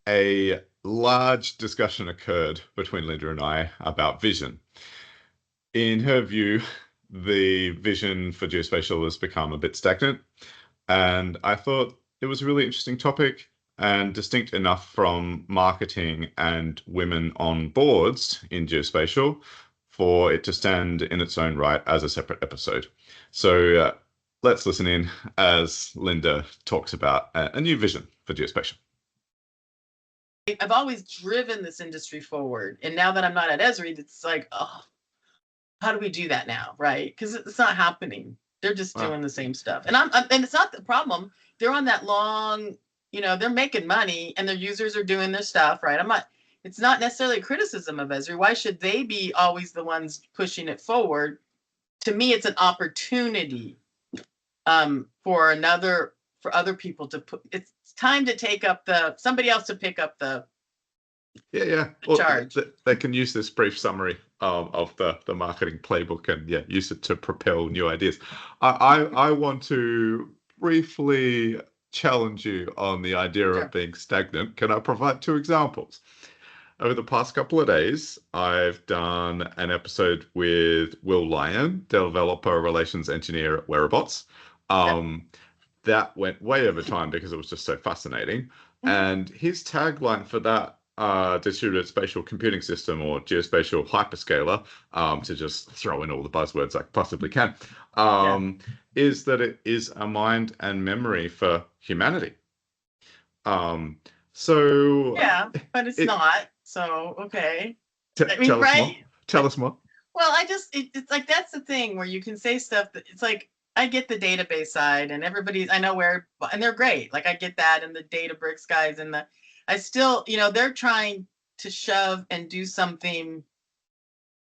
a large discussion occurred between Linda and I about vision. In her view, the vision for geospatial has become a bit stagnant, and I thought it was a really interesting topic and distinct enough from marketing and women on boards in geospatial for it to stand in its own right as a separate episode. So let's listen in as Linda talks about a new vision for geospatial. I've always driven this industry forward. And now that I'm not at Esri, it's like, oh, how do we do that now? Right? Because it's not happening. They're just doing the same stuff. And and it's not the problem. They're on that long, they're making money and their users are doing their stuff, right? It's not necessarily a criticism of Esri. Why should they be always the ones pushing it forward? To me, it's an opportunity for other people to put. It's time to take up somebody else to pick up the charge. They can use this brief summary of the marketing playbook and use it to propel new ideas. I want to briefly challenge you on the idea of being stagnant. Can I provide 2 examples? Over the past couple of days, I've done an episode with Will Lyon, developer relations engineer at Whereabouts. That went way over time because it was just so fascinating. And his tagline for that distributed spatial computing system, or geospatial hyperscaler, to just throw in all the buzzwords I possibly can, is that it is a mind and memory for humanity. So yeah, but it's not. So okay. Tell us more. Well, it's like that's the thing where you can say stuff that it's like I get the database side and I know where, and they're great. Like I get that, and the Databricks guys I still, they're trying to shove and do something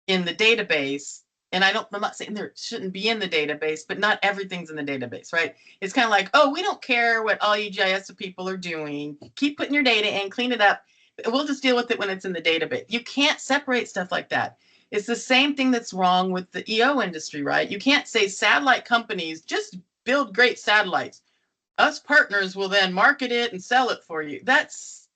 in the database. And I'm not saying there shouldn't be in the database, but not everything's in the database, right? It's kind of like, oh, we don't care what all you GIS people are doing. Keep putting your data in, clean it up. We'll just deal with it when it's in the database. You can't separate stuff like that. It's the same thing that's wrong with the EO industry, right? You can't say satellite companies just build great satellites. Us partners will then market it and sell it for you. That's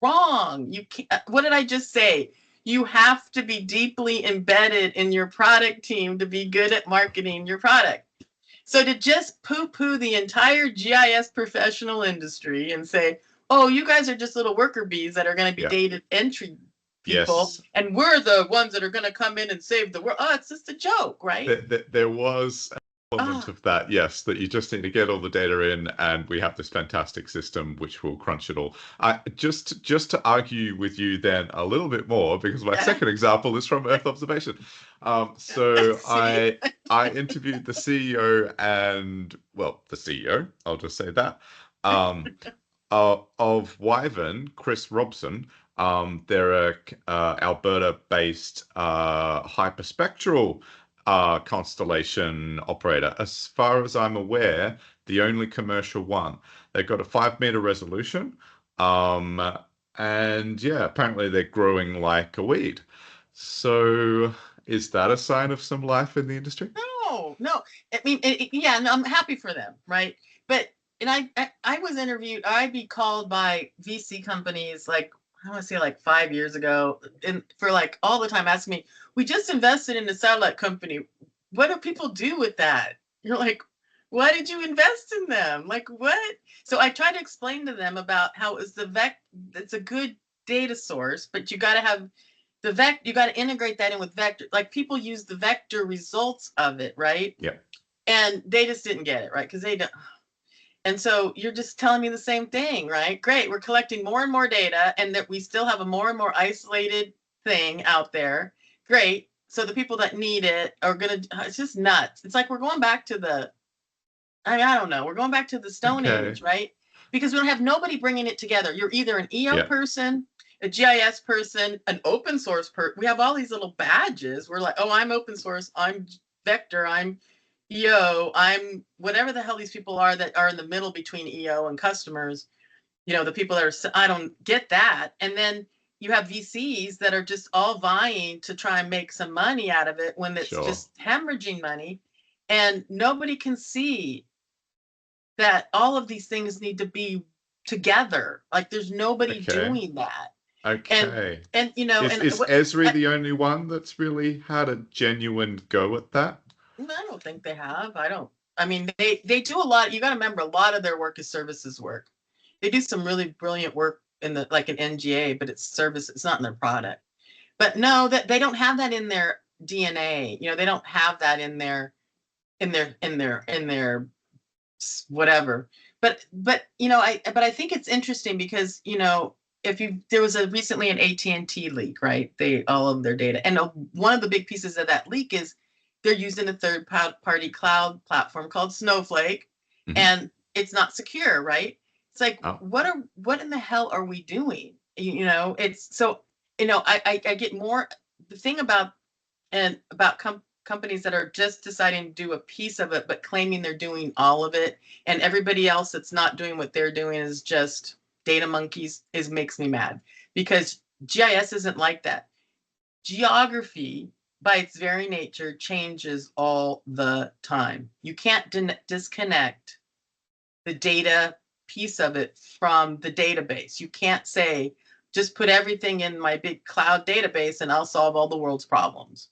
wrong. You can't. What did I just say? You have to be deeply embedded in your product team to be good at marketing your product. So to just poo-poo the entire GIS professional industry and say, oh, you guys are just little worker bees that are going to be data entry people, and we're the ones that are going to come in and save the world. Oh, it's just a joke, right? There was an element of that, yes, that you just need to get all the data in, and we have this fantastic system which will crunch it all. Just to argue with you then a little bit more, because my second example is from Earth observation. So I interviewed the CEO the CEO, I'll just say that, of Wyvern, Chris Robson. They're a Alberta-based hyperspectral constellation operator. As far as I'm aware, the only commercial one. They've got a 5-meter resolution, and apparently they're growing like a weed. So is that a sign of some life in the industry? No. I mean, I'm happy for them, right? But I was interviewed. I'd be called by VC companies like, I want to say like 5 years ago, and for like all the time asking me, we just invested in a satellite company. What do people do with that? You're like, why did you invest in them? Like what? So I try to explain to them about how it's a good data source, but you got to have you got to integrate that in with vector. Like people use the vector results of it, right? Yeah. And they just didn't get it, right? Because they don't. And so you're just telling me the same thing, right? Great. We're collecting more and more data, and that we still have a more and more isolated thing out there. Great. So the people that need it are going to, it's just nuts. It's like we're going back to I don't know. We're going back to the Stone Age, right? Because we don't have nobody bringing it together. You're either an EO person, a GIS person, an open source person. We have all these little badges. We're like, oh, I'm open source. I'm vector. I'm EO, I'm whatever the hell these people are that are in the middle between EO and customers, the people that are, I don't get that. And then you have VCs that are just all vying to try and make some money out of it when it's just hemorrhaging money. And nobody can see that all of these things need to be together. Like there's nobody Okay. doing that. Okay. And you know, Is Esri the only one that's really had a genuine go at that? I don't think they have. I mean, they do a lot. You got to remember, a lot of their work is services work. They do some really brilliant work in the like an NGA, but it's service. It's not in their product. But no, that they don't have that in their DNA. You know, they don't have that in their whatever. But you know, I think it's interesting because you know, if you there was a recently an AT&T leak, right? They all of their data, and one of the big pieces of that leak is they're using a third party cloud platform called Snowflake, and it's not secure, right? It's like what in the hell are we doing? You know, it's so you know, I get more the thing about companies that are just deciding to do a piece of it but claiming they're doing all of it, and everybody else that's not doing what they're doing is just data monkeys, is makes me mad, because GIS isn't like that. Geography by its very nature changes all the time. You can't disconnect the data piece of it from the database. You can't say just put everything in my big cloud database and I'll solve all the world's problems,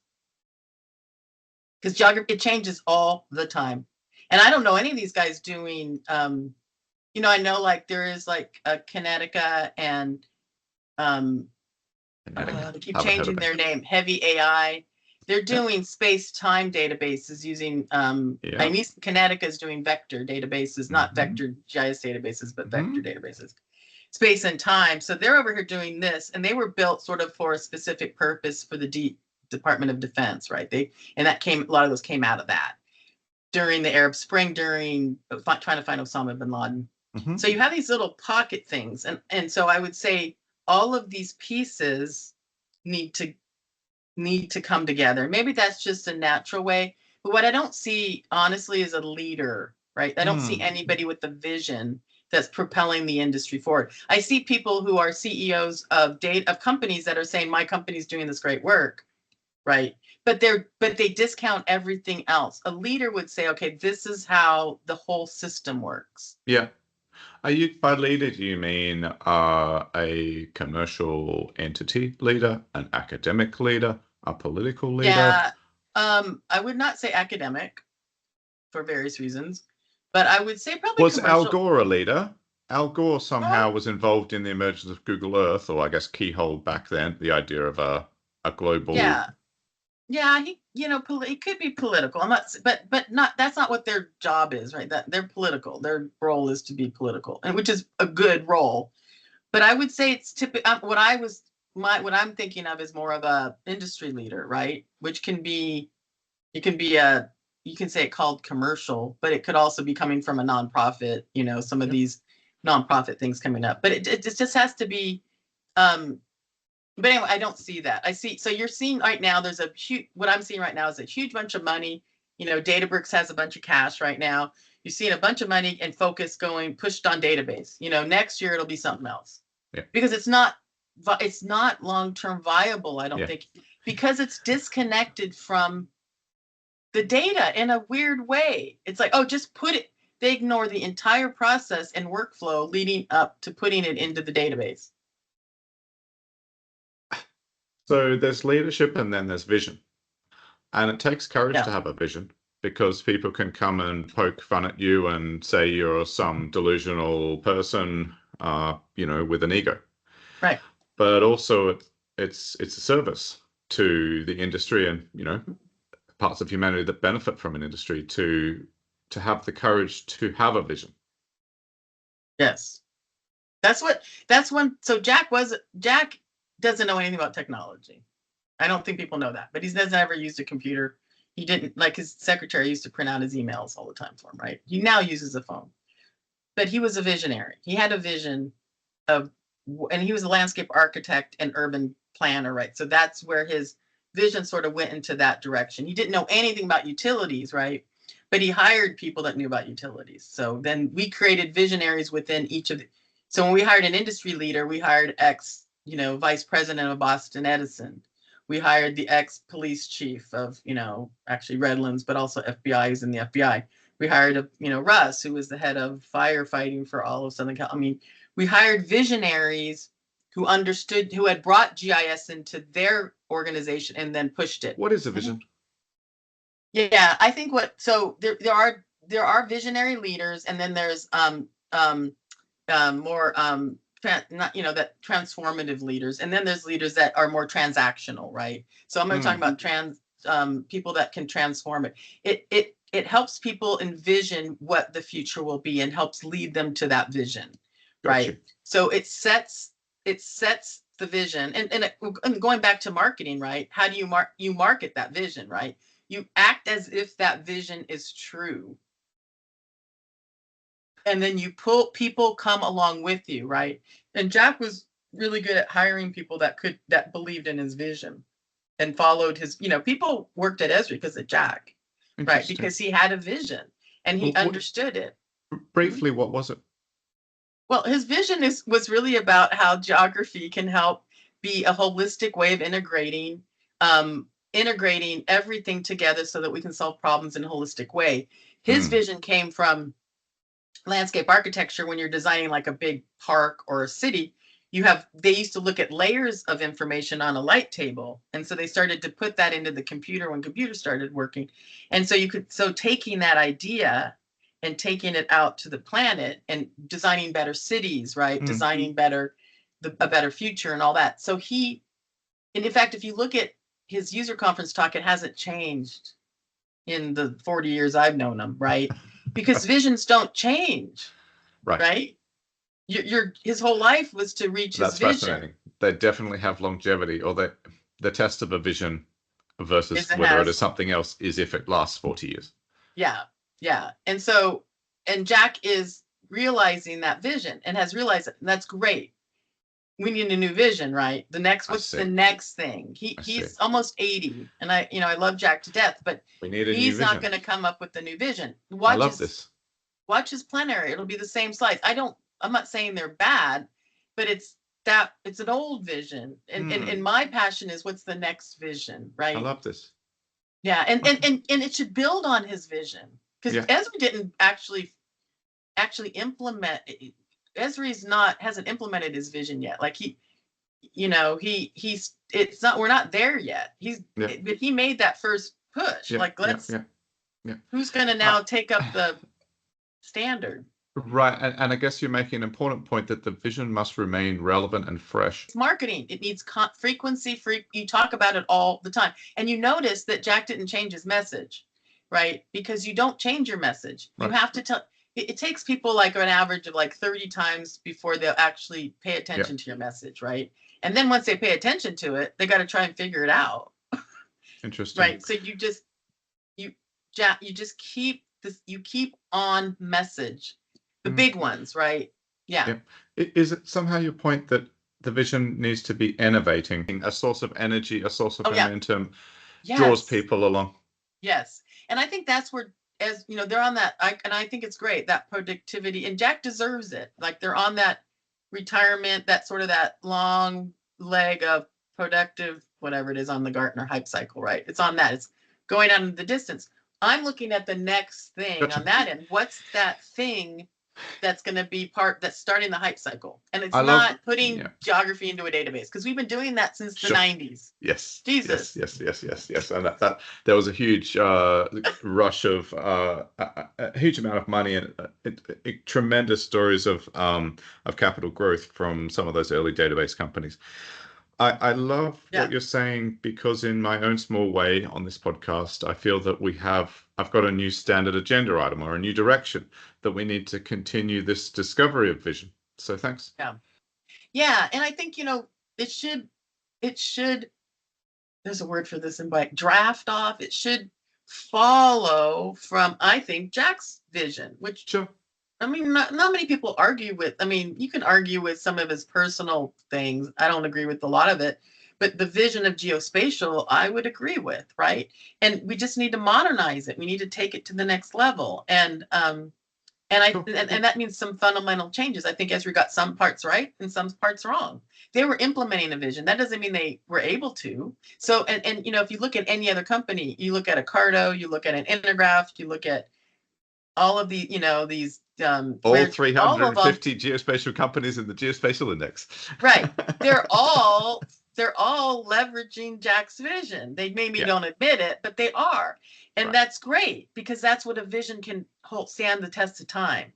because geography, it changes all the time. And I don't know any of these guys doing you know, I know like there is like a Kinetica and they keep changing their name, Heavy AI. They're doing space-time databases using I mean Kinetica is doing vector databases, not vector GIS databases, but vector databases, space and time. So they're over here doing this, and they were built sort of for a specific purpose for the Department of Defense, right? And that came, a lot of those came out of that during the Arab Spring, during trying to find Osama bin Laden. So you have these little pocket things, and so I would say all of these pieces need to come together. Maybe that's just a natural way, but what I don't see honestly is a leader, right? I don't see anybody with the vision that's propelling the industry forward. I see people who are CEOs of companies that are saying my company's doing this great work, right? But they discount everything else. A leader would say, okay, this is how the whole system works. Yeah. By leader, do you mean a commercial entity leader, an academic leader, a political leader? Yeah, I would not say academic for various reasons, but I would say probably Was commercial. Al Gore a leader? Al Gore somehow was involved in the emergence of Google Earth, or I guess Keyhole back then, the idea of a global. Yeah, he, you know, it could be political. I'm not, but not. That's not what their job is, right? That they're political. Their role is to be political, and which is a good role. But I would say it's typical. What I'm thinking of is more of a industry leader, right? Which can be, it can be you can say it called commercial, but it could also be coming from a nonprofit. You know, some of these nonprofit things coming up, but it just has to be. But anyway, I don't see that. I see, so you're seeing right now, there's a huge, what I'm seeing right now is a huge bunch of money. You know, Databricks has a bunch of cash right now. You're seeing a bunch of money and focus going pushed on database. You know, next year it'll be something else. Because it's not long-term viable, I don't think, because it's disconnected from the data in a weird way. It's like, oh, just put it, they ignore the entire process and workflow leading up to putting it into the database. So there's leadership and then there's vision. And it takes courage to have a vision, because people can come and poke fun at you and say you're some delusional person, you know, with an ego. Right. But also it's a service to the industry and, you know, parts of humanity that benefit from an industry to have the courage to have a vision. Yes. So Jack doesn't know anything about technology. I don't think people know that, but he doesn't ever used a computer. He didn't, like his secretary used to print out his emails all the time for him, right? He now uses a phone, but he was a visionary. He had a vision of, and he was a landscape architect and urban planner, right? So that's where his vision sort of went into that direction. He didn't know anything about utilities, right? But he hired people that knew about utilities. So then we created visionaries within each of the, so when we hired an industry leader, we hired you know, vice president of Boston Edison. We hired the ex-police chief of, you know, actually Redlands, but also FBI, who's in the FBI. We hired Russ, who was the head of firefighting for all of Southern Cal. I mean, we hired visionaries who understood, who had brought GIS into their organization and then pushed it. What is a vision? Yeah, I think so there are visionary leaders, and then there's more that transformative leaders, and then there's leaders that are more transactional, right? So I'm going to talk about people that can transform it. It helps people envision what the future will be and helps lead them to that vision, right? Gotcha. So it sets the vision, and going back to marketing, right? How do you market that vision, right? You act as if that vision is true. And then people come along with you, right? And Jack was really good at hiring people that believed in his vision and followed his, people worked at Esri because of Jack, right? Because he had a vision and he understood it. Briefly, what was it? Well, his vision was really about how geography can help be a holistic way of integrating everything together so that we can solve problems in a holistic way. His vision came from landscape architecture. When you're designing like a big park or a city, they used to look at layers of information on a light table. And so they started to put that into the computer when computers started working. And so taking that idea and taking it out to the planet and designing better cities, right? Designing a better future and all that. So and in fact, if you look at his user conference talk, it hasn't changed in the 40 years I've known him, right? Because visions don't change, right? His whole life was to reach his vision. That's fascinating. They definitely have longevity, or the test of a vision versus whether it is something else is if it lasts 40 years. Yeah. And Jack is realizing that vision and has realized it, and that's great. We need a new vision, right? What's the next thing? He's almost 80, and I love Jack to death, but he's not going to come up with the new vision. I love this. Watch his plenary. It'll be the same slides. I'm not saying they're bad, but it's an old vision. And my passion is, what's the next vision, right? I love this. Yeah, and it should build on his vision, because Esri didn't actually implement. Hasn't implemented his vision yet. Like we're not there yet. But he made that first push. Who's going to now take up the standard? Right, and I guess you're making an important point that the vision must remain relevant and fresh. It's marketing. It needs frequency. You talk about it all the time, and you notice that Jack didn't change his message, right? Because you don't change your message. You have to tell. It takes people like an average of like 30 times before they'll actually pay attention to your message, right? And then once they pay attention to it, they got to try and figure it out. Interesting. Right. So you just keep on message, the big ones, right? Yeah. Is it somehow your point that the vision needs to be innovating, a source of energy, a source of momentum, draws people along? Yes. And I think that's where, they're on that, and I think it's great, that productivity, and Jack deserves it. Like, they're on that retirement, that sort of that long leg of productive, whatever it is on the Gartner hype cycle, right? It's on that. It's going out into the distance. I'm looking at the next thing on that end. What's that thing that's going to be that's starting the hype cycle? And it's not putting geography into a database, because we've been doing that since the 90s. Yes. Jesus. Yes. And that there was a huge rush of a huge amount of money and tremendous stories of capital growth from some of those early database companies. I love what you're saying, because in my own small way on this podcast, I feel that I've got a new standard agenda item or a new direction that we need to continue this discovery of vision. So thanks. Yeah. And I think, it should, there's a word for this in draft off. It should follow from, I think, Jack's vision, which I mean, not many people argue with. I mean, you can argue with some of his personal things. I don't agree with a lot of it, but the vision of geospatial, I would agree with, right? And we just need to modernize it. We need to take it to the next level, and that means some fundamental changes. I think Esri got some parts right and some parts wrong. They were implementing a vision. That doesn't mean they were able to. So, and if you look at any other company, you look at a Cardo, you look at an Intergraph, you look at all of the, these All all of them, 350 geospatial companies in the Geospatial Index. right? They're all leveraging Jack's vision. They maybe Yeah. don't admit it, but they are, and Right. that's great because that's what a vision can stand the test of time.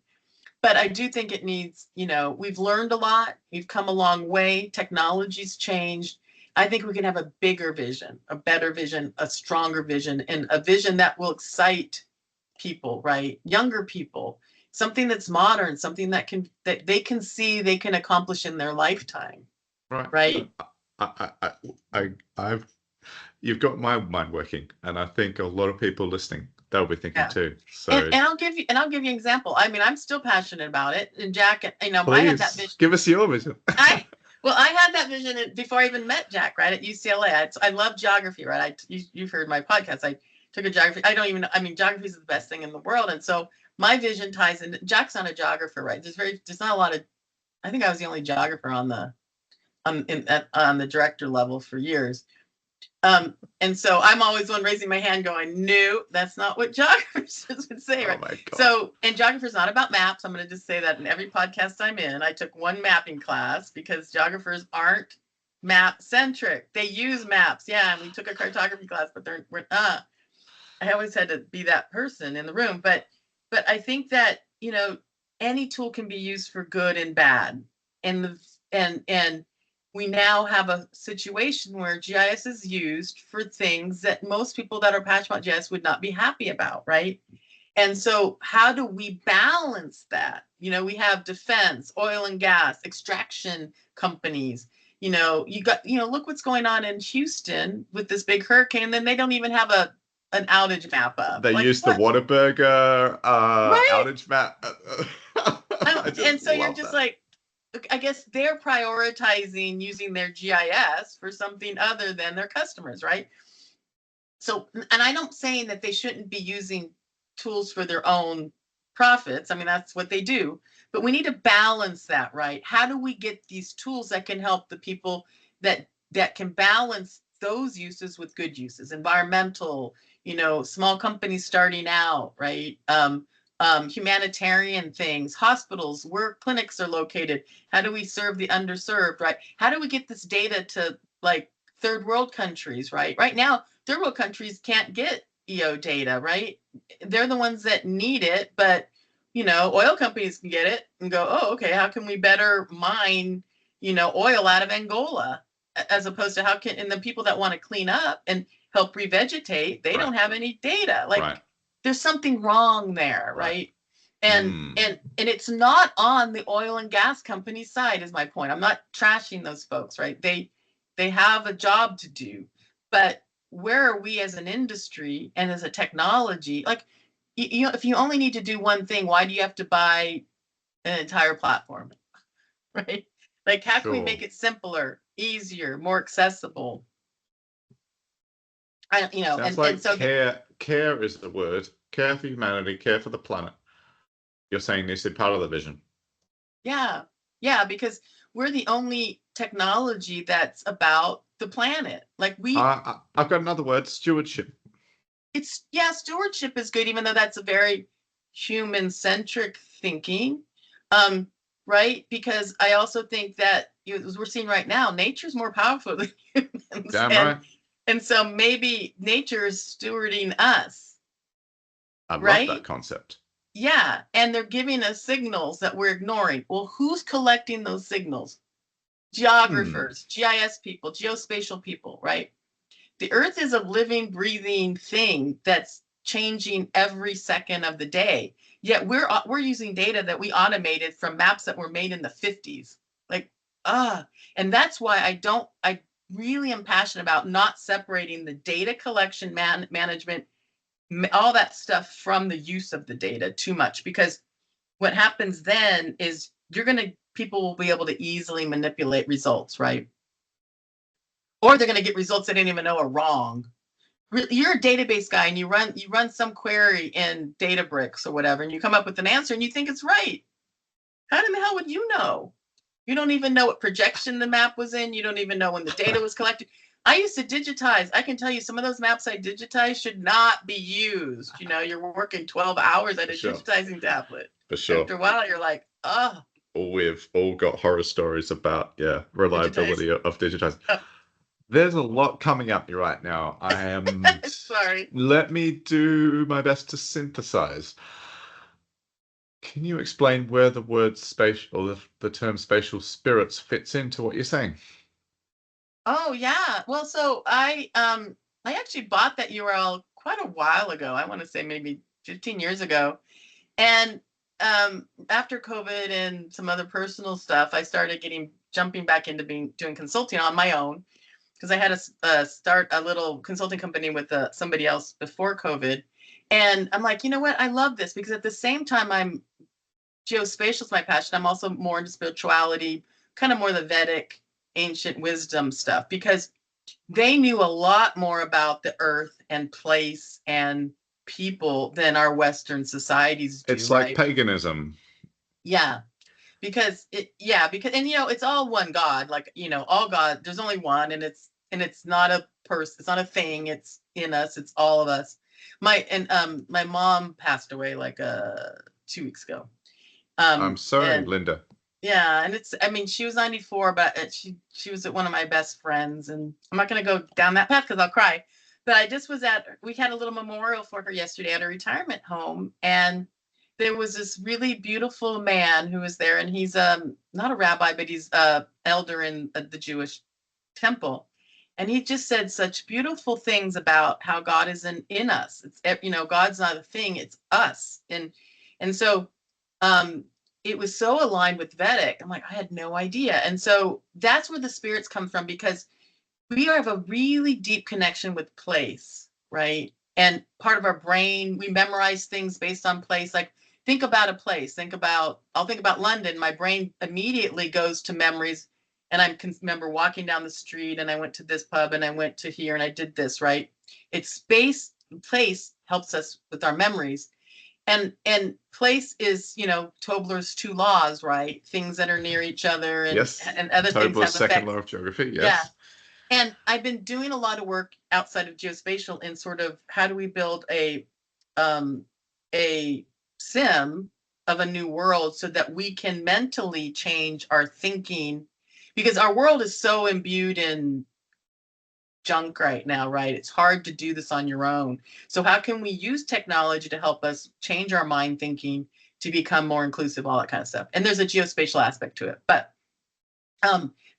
But I do think it needs, we've learned a lot. We've come a long way. Technology's changed. I think we can have a bigger vision, a better vision, a stronger vision, and a vision that will excite people, right? Younger people, something that's modern, something that they can see they can accomplish in their lifetime, right? I've you've got my mind working, and I think a lot of people listening, they'll be thinking too. So and I'll give you an example. I mean, I'm still passionate about it. And Jack, I had that vision. Give us your vision. I had that vision before I even met Jack, right, at UCLA. I love geography, right? You've heard my podcast. I took a geography. Geography is the best thing in the world. And so my vision ties in. Jack's not a geographer, right? There's not a lot of, I think I was the only geographer on the director level for years. And so I'm always the one raising my hand going, no, that's not what geographers would say, right? Oh my God. So, and geography is not about maps. I'm going to just say that in every podcast I'm in. I took one mapping class because geographers aren't map centric. They use maps. Yeah, and we took a cartography class, but I always had to be that person in the room. But I think that, any tool can be used for good and bad. And we now have a situation where GIS is used for things that most people that are passionate about GIS would not be happy about, right? And so how do we balance that? We have defense, oil and gas, extraction companies. Look what's going on in Houston with this big hurricane. Then they don't even have an outage map up. They use the Whataburger right? outage map. And so you're just like, I guess they're prioritizing using their GIS for something other than their customers, right? So, and I'm not saying that they shouldn't be using tools for their own profits. I mean, that's what they do. But we need to balance that, right? How do we get these tools that can help the people that can balance those uses with good uses, environmental, small companies starting out, right? Humanitarian things, hospitals, where clinics are located. How do we serve the underserved, right? How do we get this data to like third world countries, right? Right now, third world countries can't get EO data, right? They're the ones that need it, but oil companies can get it and go, oh, okay, how can we better mine, oil out of Angola, as opposed to and the people that want to clean up and help revegetate, they don't have any data. Like there's something wrong there, right? And it's not on the oil and gas company side, is my point. I'm not trashing those folks, right? They have a job to do, but where are we as an industry and as a technology? Like, if you only need to do one thing, why do you have to buy an entire platform, right? Like, how can we make it simpler, easier, more accessible? Sounds like care is the word. Care for humanity, care for the planet. You're saying this is part of the vision. Yeah, because we're the only technology that's about the planet. Like I've got another word: stewardship. Stewardship is good, even though that's a very human-centric thinking, right? Because I also think that, as we're seeing right now, nature's more powerful than humans. Damn right. And so maybe nature is stewarding us. I love that concept. Yeah, and they're giving us signals that we're ignoring. Well, who's collecting those signals? Geographers, GIS people, geospatial people, right? The Earth is a living, breathing thing that's changing every second of the day. Yet we're using data that we automated from maps that were made in the 50s. Like, and that's why I really am passionate about not separating the data collection, management, all that stuff from the use of the data too much, because what happens then is people will be able to easily manipulate results, right? Or they're going to get results they didn't even know are wrong. You're a database guy and you run some query in Databricks or whatever, and you come up with an answer and you think it's right. How in the hell would you know? You don't even know what projection the map was in. You don't even know when the data was collected. I used to digitize. I can tell you some of those maps I digitized should not be used. You're working 12 hours at a sure. digitizing tablet. For sure. After a while, you're like, oh, We've all got horror stories about, reliability of digitizing. Oh. There's a lot coming at me right now. I am sorry. Let me do my best to synthesize. Can you explain where the word spatial, or the term spatial spirits fits into what you're saying? Oh yeah. Well, so I actually bought that URL quite a while ago. I want to say maybe 15 years ago. And after COVID and some other personal stuff, I started jumping back into doing consulting on my own because I had to start a little consulting company with somebody else before COVID. And I'm like, you know what? I love this because at the same time, geospatial is my passion. I'm also more into spirituality, kind of more the Vedic ancient wisdom stuff because they knew a lot more about the earth and place and people than our Western societies do. It's like right? paganism. Yeah. Because it's all one God, like, all God, there's only one, and it's not a person, it's not a thing, it's in us, it's all of us. My mom passed away like 2 weeks ago. I'm sorry, And Linda. yeah, and she was 94, but she was one of my best friends, and I'm not going to go down that path because I'll cry. But we had a little memorial for her yesterday at a retirement home, and there was this really beautiful man who was there, and he's not a rabbi, but he's elder in the Jewish temple, and he just said such beautiful things about how God is in us. It's God's not a thing; it's us, and so it was so aligned with Vedic. I'm like, I had no idea. And so that's where the spirits come from because we have a really deep connection with place, right? And part of our brain, we memorize things based on place. Like, think about a place. I'll think about London. My brain immediately goes to memories. And I can remember walking down the street and I went to this pub and I went to here and I did this, right? Place helps us with our memories. And place is, Tobler's 2 laws, right? Things that are near each other and Yes. and other things Tobler's have second effects. law of geography. Yes. Yeah. And I've been doing a lot of work outside of geospatial in sort of how do we build a sim of a new world so that we can mentally change our thinking because our world is so imbued in junk right now, right? It's hard to do this on your own. So how can we use technology to help us change our mind thinking to become more inclusive, all that kind of stuff? And there's a geospatial aspect to it, but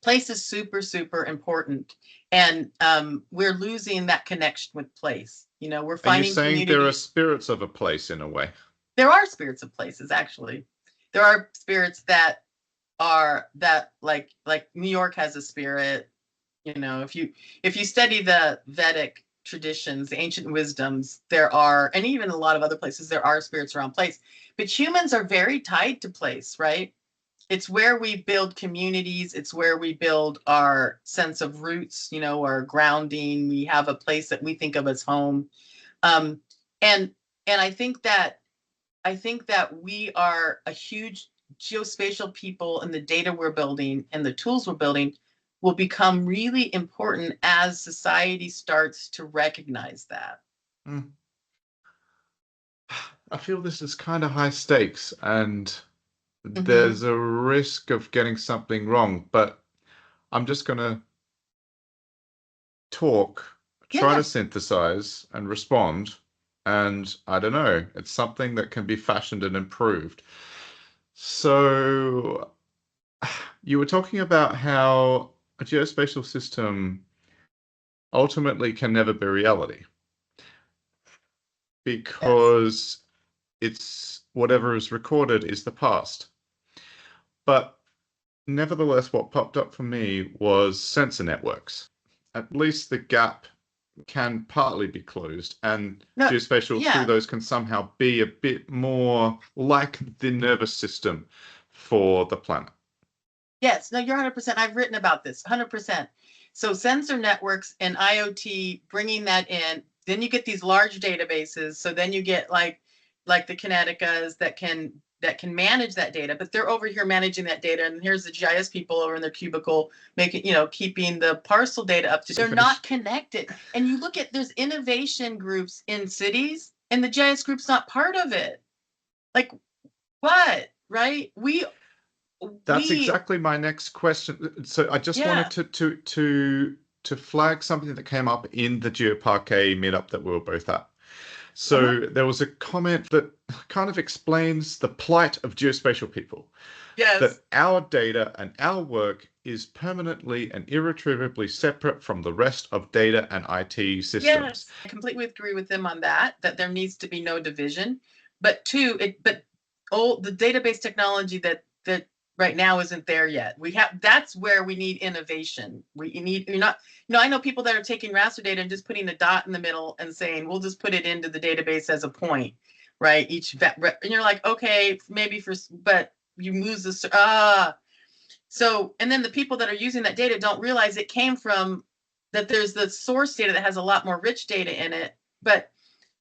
place is super, super important. And we're losing that connection with place. We're finding Are you saying there are spirits of a place in a way? There are spirits of places, actually. There are spirits that like New York has a spirit. If you study the Vedic traditions, the ancient wisdoms, there are, and even a lot of other places, there are spirits around place. But humans are very tied to place, right? It's where we build communities. It's where we build our sense of roots, our grounding. We have a place that we think of as home. Um, and and I think that we are a huge geospatial people, and the data we're building and the tools we're building will become really important as society starts to recognize that. I feel this is kind of high stakes and there's a risk of getting something wrong, but I'm just going to try to synthesize and respond. And I don't know, it's something that can be fashioned and improved. So you were talking about how a geospatial system ultimately can never be reality because it's whatever is recorded is the past. But nevertheless, what popped up for me was sensor networks. At least the gap can partly be closed, and geospatial through those can somehow be a bit more like the nervous system for the planet. Yes, no, you're 100%. I've written about this, 100%. So sensor networks and IoT, bringing that in, then you get these large databases. So then you get like the Kineticas that can that can manage that data, but they're over here managing that data, and here's the GIS people over in their cubicle making, keeping the parcel data up to. They're not connected. And you look at, there's innovation groups in cities, and the GIS group's not part of it. Like, what? Right? That's exactly my next question. So I just wanted to flag something that came up in the GeoParquet meetup that we were both at. So there was a comment that kind of explains the plight of geospatial people. Yes. That our data and our work is permanently and irretrievably separate from the rest of data and IT systems. Yes, I completely agree with them on that there needs to be no division. But the database technology that right now isn't there yet. That's where we need innovation. I know people that are taking raster data and just putting a dot in the middle and saying, we'll just put it into the database as a point, right? And you're like, okay, maybe but you lose so, and then the people that are using that data don't realize it came from that there's the source data that has a lot more rich data in it. But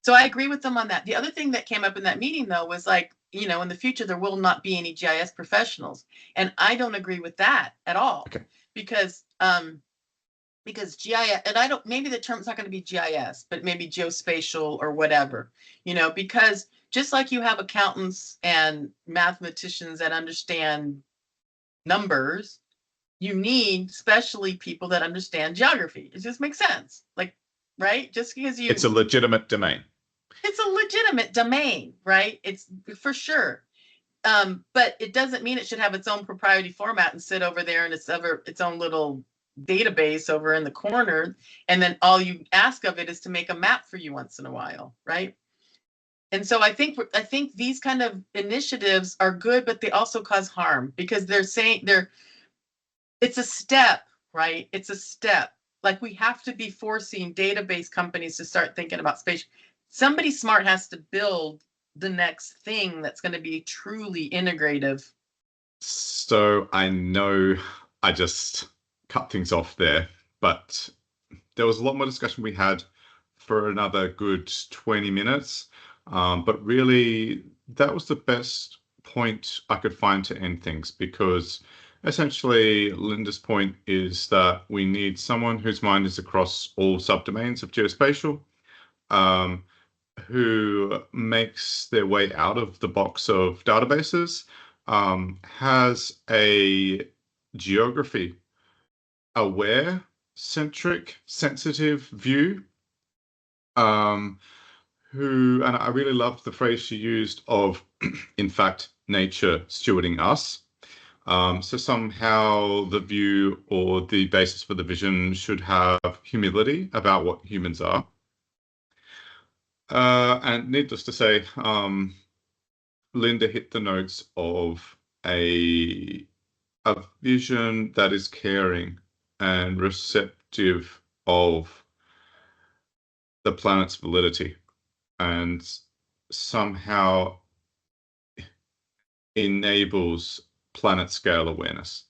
so I agree with them on that. The other thing that came up in that meeting, though, was like, in the future, there will not be any GIS professionals. And I don't agree with that at all. Okay. Because GIS, and maybe the term's not going to be GIS, but maybe geospatial or whatever, because just like you have accountants and mathematicians that understand numbers, you need especially people that understand geography. It just makes sense. Like, right? Just because it's a legitimate domain. It's a legitimate domain, right? It's for sure. But it doesn't mean it should have its own proprietary format and sit over there in its own little database over in the corner. And then all you ask of it is to make a map for you once in a while, right? And so I think these kind of initiatives are good, but they also cause harm because they're saying it's a step, right? It's a step. Like, we have to be forcing database companies to start thinking about space. Somebody smart has to build the next thing that's going to be truly integrative. So I know I just cut things off there, but there was a lot more discussion we had for another good 20 minutes. But really, that was the best point I could find to end things, because essentially Linda's point is that we need someone whose mind is across all subdomains of geospatial, who makes their way out of the box of databases, has a geography aware, centric, sensitive view, and I really loved the phrase she used of, in fact, nature stewarding us. So somehow the view or the basis for the vision should have humility about what humans are. And needless to say, Linda hit the notes of a vision that is caring and receptive of the planet's validity and somehow enables planet scale awareness.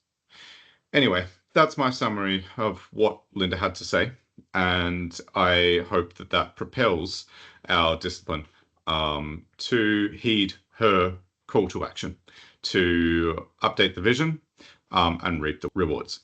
Anyway, that's my summary of what Linda had to say, and I hope that propels our discipline to heed her call to action, to update the vision and reap the rewards.